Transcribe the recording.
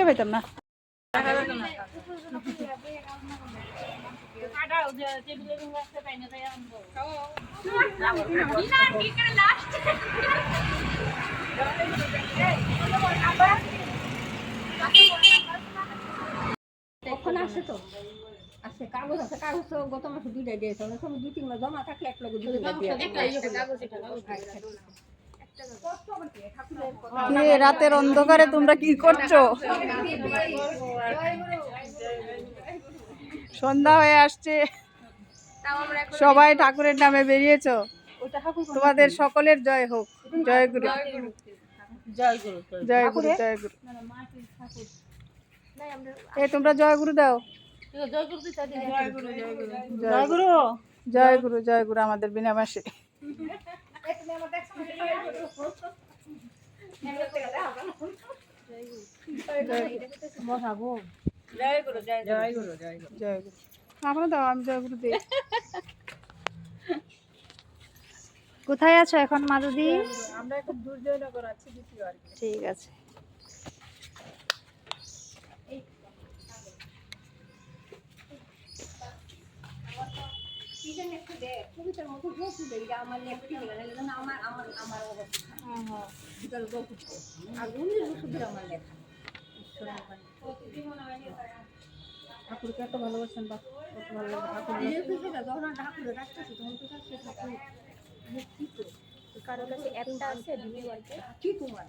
পাইতাম না। আসে তো আছে কাগজ আছে, কাগজ তো গত মাসে 2টা দিয়েছে, অনেক সময় 2-3 মাস জমা থাকলে এক লগে 2 রাতের অন্ধকারে তোমরা কি করছো? সন্ধ্যা হয়ে আসছে, সবাই ঠাকুরের নামে বেরিয়েছো। তোমাদের সকলের জয় হোক। জয় গুরু, জয় গুরু, জয় গুরু, জয় গুরু। এই তোমরা জয় গুরু দাও। জয় গুরু, জয় গুরু, জয় গুরু, জয় গুরু, জয় গুরু আমাদের বিনা মাসে। জয় গুরু, জয় গুরু, জয় গুরু, জয় গুরু। আমরা দাও, আমি জয় গুরু দিই। কোথায় আছো এখন মাদুদি? আমরা এখন দুর্জয়নগর আছি, দ্বিতীয় আর কি। ঠিক আছে। কবিতার মতো আমার লেখা আমার আমার আমার অবস্থা আর 19 বছর ধরে আমার লেখা। ঠাকুরকে এত ভালোবাসেন বা কত ভালো লাগে ঠাকুর। যখন ঠাকুরের রাখতেছি তখন তো ঠাকুর কারো কাছে অ্যাপটা আছে কি তোমার?